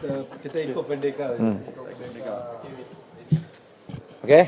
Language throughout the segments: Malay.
Kita ikut pendekar. Okey.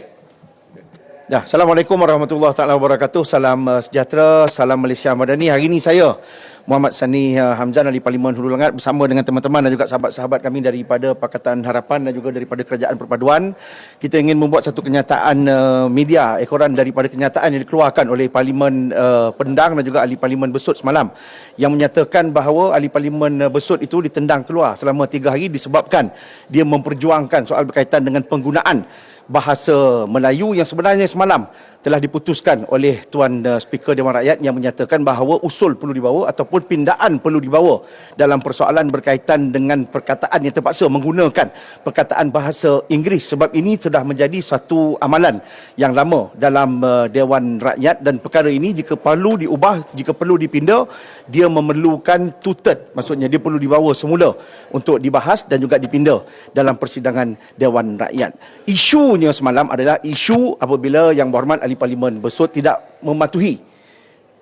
Ya, Assalamualaikum warahmatullahi taala wabarakatuh. Salam sejahtera, salam Malaysia Madani. Hari ini saya Muhammad Sani Hamzan ahli Parlimen Hulu Langat bersama dengan teman-teman dan juga sahabat-sahabat kami daripada Pakatan Harapan dan juga daripada Kerajaan Perpaduan. Kita ingin membuat satu kenyataan media ekoran daripada kenyataan yang dikeluarkan oleh Parlimen Pendang dan juga ahli Parlimen Besut semalam yang menyatakan bahawa ahli Parlimen Besut itu ditendang keluar selama 3 hari disebabkan dia memperjuangkan soal berkaitan dengan penggunaan bahasa Melayu yang sebenarnya semalam telah diputuskan oleh Tuan Speaker Dewan Rakyat yang menyatakan bahawa usul perlu dibawa ataupun pindaan perlu dibawa dalam persoalan berkaitan dengan perkataan yang terpaksa menggunakan perkataan bahasa Inggeris, sebab ini sudah menjadi satu amalan yang lama dalam Dewan Rakyat dan perkara ini jika perlu diubah, jika perlu dipinda, dia memerlukan two-third, maksudnya dia perlu dibawa semula untuk dibahas dan juga dipinda dalam persidangan Dewan Rakyat. Isunya semalam adalah isu apabila Yang Berhormat Ahli Parlimen Besut tidak mematuhi,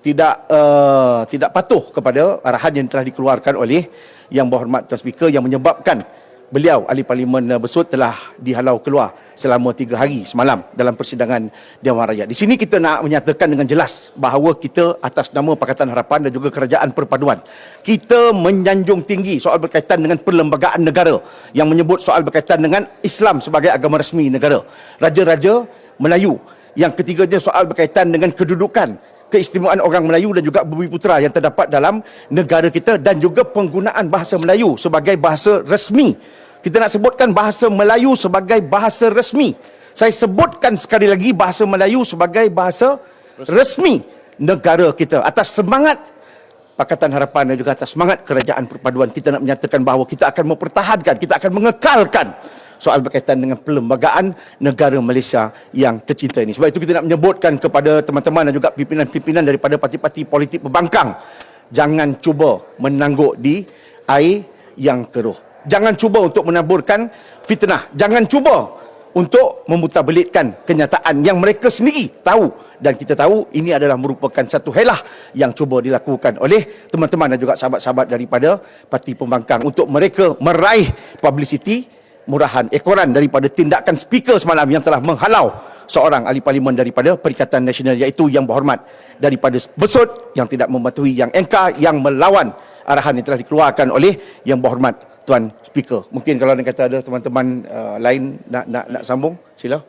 tidak patuh kepada arahan yang telah dikeluarkan oleh Yang Berhormat Tuan Speaker yang menyebabkan beliau Ahli Parlimen Besut telah dihalau keluar selama 3 hari semalam dalam persidangan Dewan Rakyat. Di sini kita nak menyatakan dengan jelas bahawa kita atas nama Pakatan Harapan dan juga Kerajaan Perpaduan, kita menyanjung tinggi soal berkaitan dengan perlembagaan negara yang menyebut soal berkaitan dengan Islam sebagai agama rasmi negara. Raja-raja Melayu. Yang ketiganya soal berkaitan dengan kedudukan, keistimewaan orang Melayu dan juga bumi putera yang terdapat dalam negara kita dan juga penggunaan bahasa Melayu sebagai bahasa rasmi. Kita nak sebutkan bahasa Melayu sebagai bahasa rasmi. Saya sebutkan sekali lagi bahasa Melayu sebagai bahasa rasmi negara kita. Atas semangat Pakatan Harapan dan juga atas semangat Kerajaan Perpaduan, kita nak menyatakan bahawa kita akan mempertahankan, kita akan mengekalkan soal berkaitan dengan perlembagaan negara Malaysia yang tercinta ini. Sebab itu kita nak menyebutkan kepada teman-teman dan juga pimpinan-pimpinan daripada parti-parti politik pembangkang, jangan cuba menangguk di air yang keruh. Jangan cuba untuk menaburkan fitnah. Jangan cuba untuk memutabelitkan kenyataan yang mereka sendiri tahu. Dan kita tahu ini adalah merupakan satu helah yang cuba dilakukan oleh teman-teman dan juga sahabat-sahabat daripada parti pembangkang untuk mereka meraih publicity, murahan ekoran daripada tindakan speaker semalam yang telah menghalau seorang ahli parlimen daripada Perikatan Nasional, iaitu Yang Berhormat daripada Besut yang tidak mematuhi, yang engkar, yang melawan arahan yang telah dikeluarkan oleh Yang Berhormat Tuan Speaker. Mungkin kalau ada kata ada teman-teman lain nak sambung, sila.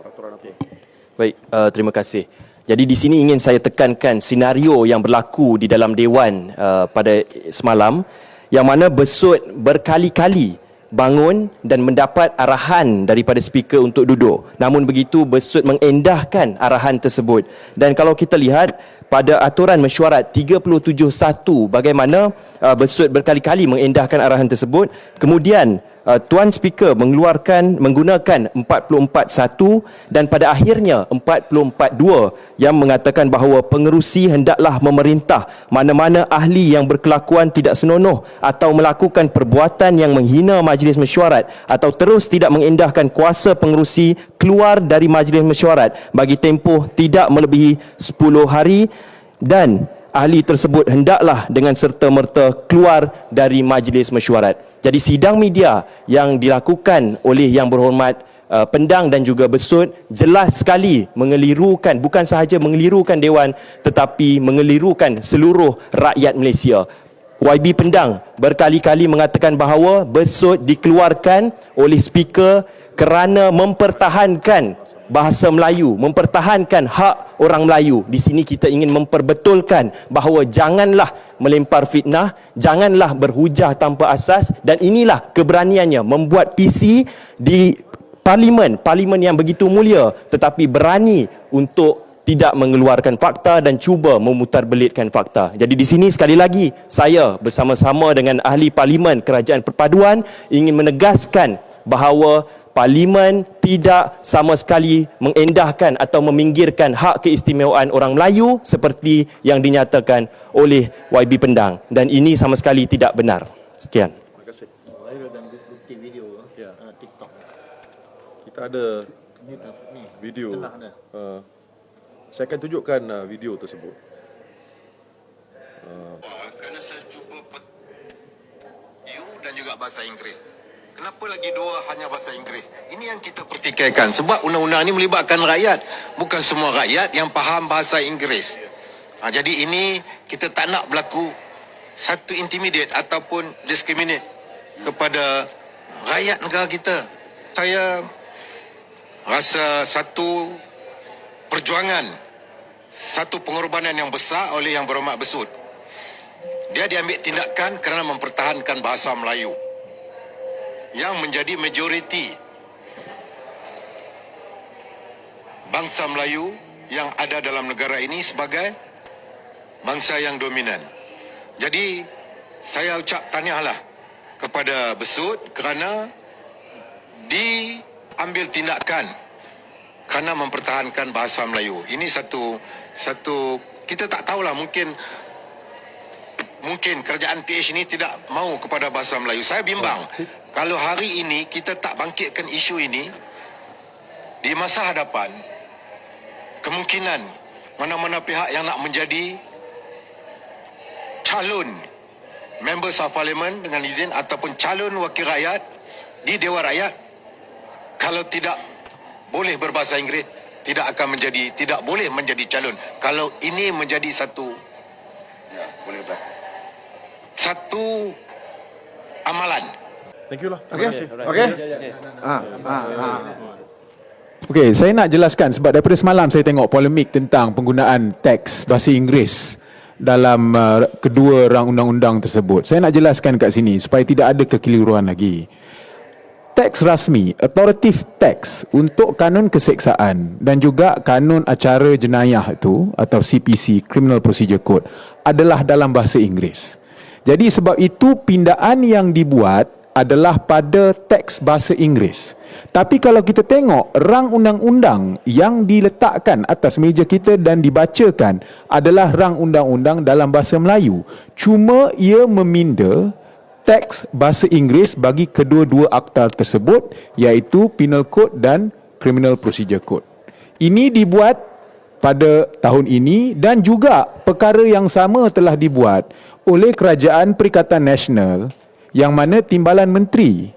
Baik, terima kasih. Jadi di sini ingin saya tekankan senario yang berlaku di dalam Dewan pada semalam, yang mana Besut berkali-kali bangun dan mendapat arahan daripada speaker untuk duduk. Namun begitu, Besut mengendahkan arahan tersebut. Dan kalau kita lihat pada aturan mesyuarat 37.1, bagaimana Besut berkali-kali mengendahkan arahan tersebut. Kemudian Tuan Speaker menggunakan 44.1 dan pada akhirnya 44.2 yang mengatakan bahawa pengerusi hendaklah memerintah mana-mana ahli yang berkelakuan tidak senonoh atau melakukan perbuatan yang menghina majlis mesyuarat atau terus tidak mengendahkan kuasa pengerusi keluar dari majlis mesyuarat bagi tempoh tidak melebihi 10 hari dan ahli tersebut hendaklah dengan serta-merta keluar dari majlis mesyuarat. Jadi sidang media yang dilakukan oleh Yang Berhormat Pendang dan juga Besut jelas sekali mengelirukan, bukan sahaja mengelirukan Dewan tetapi mengelirukan seluruh rakyat Malaysia. YB Pendang berkali-kali mengatakan bahawa Besut dikeluarkan oleh speaker kerana mempertahankan bahasa Melayu, mempertahankan hak orang Melayu. Di sini kita ingin memperbetulkan bahawa janganlah melempar fitnah, janganlah berhujah tanpa asas, dan inilah keberaniannya membuat PC di parlimen yang begitu mulia tetapi berani untuk tidak mengeluarkan fakta dan cuba memutarbelitkan fakta. Jadi di sini sekali lagi saya bersama-sama dengan ahli parlimen Kerajaan Perpaduan ingin menegaskan bahawa Parlimen tidak sama sekali mengendahkan atau meminggirkan hak keistimewaan orang Melayu seperti yang dinyatakan oleh YB Pendang, dan ini sama sekali tidak benar. Sekian. Terima kasih. Dan bukti video TikTok. Kita ada video. Saya akan tunjukkan video tersebut. Kerana saya cuba dan juga bahasa Inggeris. Kenapa lagi dua hanya bahasa Inggeris? Ini yang kita pertikaikan. Sebab undang-undang ini melibatkan rakyat. Bukan semua rakyat yang faham bahasa Inggeris. Jadi ini kita tak nak berlaku satu intimidate ataupun discriminate kepada rakyat negara kita. Saya rasa satu perjuangan, satu pengorbanan yang besar oleh Yang Berhormat Besut. Dia diambil tindakan kerana mempertahankan bahasa Melayu yang menjadi majoriti bangsa Melayu yang ada dalam negara ini sebagai bangsa yang dominan. Jadi saya ucap tahniahlah kepada Besut kerana diambil tindakan kerana mempertahankan bahasa Melayu. Ini satu kita tak tahulah, mungkin kerajaan PH ini tidak mahu kepada bahasa Melayu. Saya bimbang kalau hari ini kita tak bangkitkan isu ini, di masa hadapan kemungkinan mana-mana pihak yang nak menjadi calon members of parliament dengan izin ataupun calon wakil rakyat di Dewan Rakyat, kalau tidak boleh berbahasa Inggeris, tidak boleh menjadi calon. Kalau ini menjadi satu amalan. Thank you lah. Okey. Okey. Okey, saya nak jelaskan sebab daripada semalam saya tengok polemik tentang penggunaan teks bahasa Inggeris dalam kedua rang undang-undang tersebut. Saya nak jelaskan kat sini supaya tidak ada kekeliruan lagi. Teks rasmi, authoritative text untuk kanun keseksaan dan juga kanun acara jenayah itu atau CPC, Criminal Procedure Code, adalah dalam bahasa Inggeris. Jadi sebab itu pindaan yang dibuat adalah pada teks bahasa Inggeris. Tapi kalau kita tengok rang undang-undang yang diletakkan atas meja kita dan dibacakan adalah rang undang-undang dalam bahasa Melayu. Cuma ia meminda teks bahasa Inggeris bagi kedua-dua akta tersebut, iaitu Penal Code dan Criminal Procedure Code. Ini dibuat pada tahun ini dan juga perkara yang sama telah dibuat oleh Kerajaan Perikatan Nasional, yang mana timbalan menteri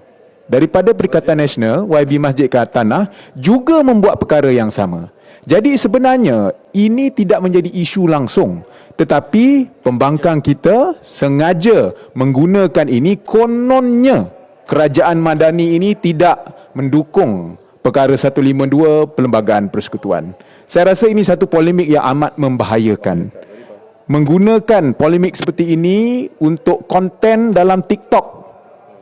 daripada Perikatan Nasional, YB Masjid Tanah, juga membuat perkara yang sama. Jadi sebenarnya ini tidak menjadi isu langsung, tetapi pembangkang kita sengaja menggunakan ini. Kononnya kerajaan madani ini tidak mendukung perkara 152 Perlembagaan Persekutuan. Saya rasa ini satu polemik yang amat membahayakan. Menggunakan polemik seperti ini untuk konten dalam TikTok.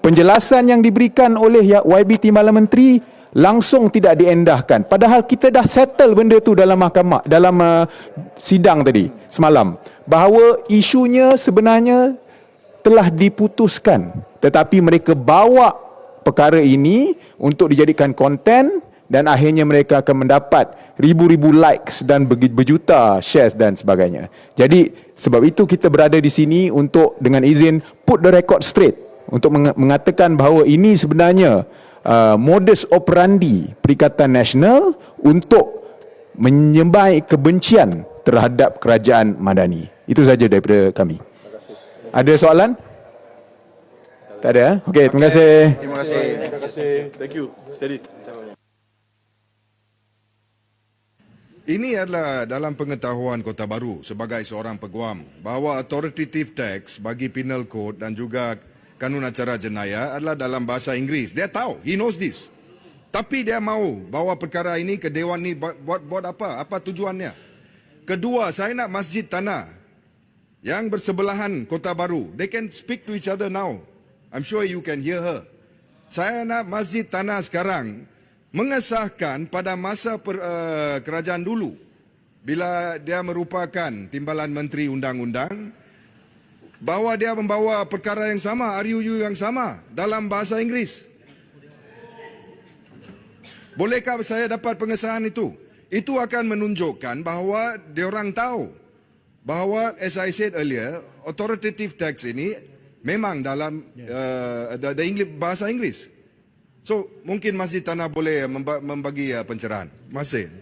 Penjelasan yang diberikan oleh YB Timbalan Menteri langsung tidak diendahkan. Padahal kita dah settle benda tu dalam mahkamah, dalam sidang tadi semalam, bahawa isunya sebenarnya telah diputuskan, tetapi mereka bawa perkara ini untuk dijadikan konten dan akhirnya mereka akan mendapat ribu-ribu likes dan berjuta shares dan sebagainya. Jadi sebab itu kita berada di sini untuk dengan izin put the record straight, untuk mengatakan bahawa ini sebenarnya modus operandi Perikatan Nasional untuk menyemai kebencian terhadap kerajaan madani. Itu saja daripada kami. Ada soalan? Tak ada? Okey, terima kasih. Terima kasih. Terima kasih. Thank you. Steady. Ini adalah dalam pengetahuan Kota Baru sebagai seorang peguam bahawa authoritative text bagi Penal Code dan juga Kanun Acara Jenayah adalah dalam bahasa Inggeris. Dia tahu, he knows this. Tapi dia mahu bawa perkara ini ke Dewan ni buat apa? Apa tujuannya? Kedua, saya nak Masjid Tanah yang bersebelahan Kota Baru. They can speak to each other now. I'm sure you can hear her. Saya nak Masjid Tanah sekarang mengesahkan pada masa kerajaan dulu, bila dia merupakan timbalan menteri undang-undang, bahawa dia membawa perkara yang sama, RUU yang sama dalam bahasa Inggeris. Bolehkah saya dapat pengesahan itu? Itu akan menunjukkan bahawa diorang tahu bahawa, as I said earlier, authoritative text ini memang dalam bahasa Inggris. So, mungkin Masjid Tanah boleh membagi pencerahan. Terima kasih.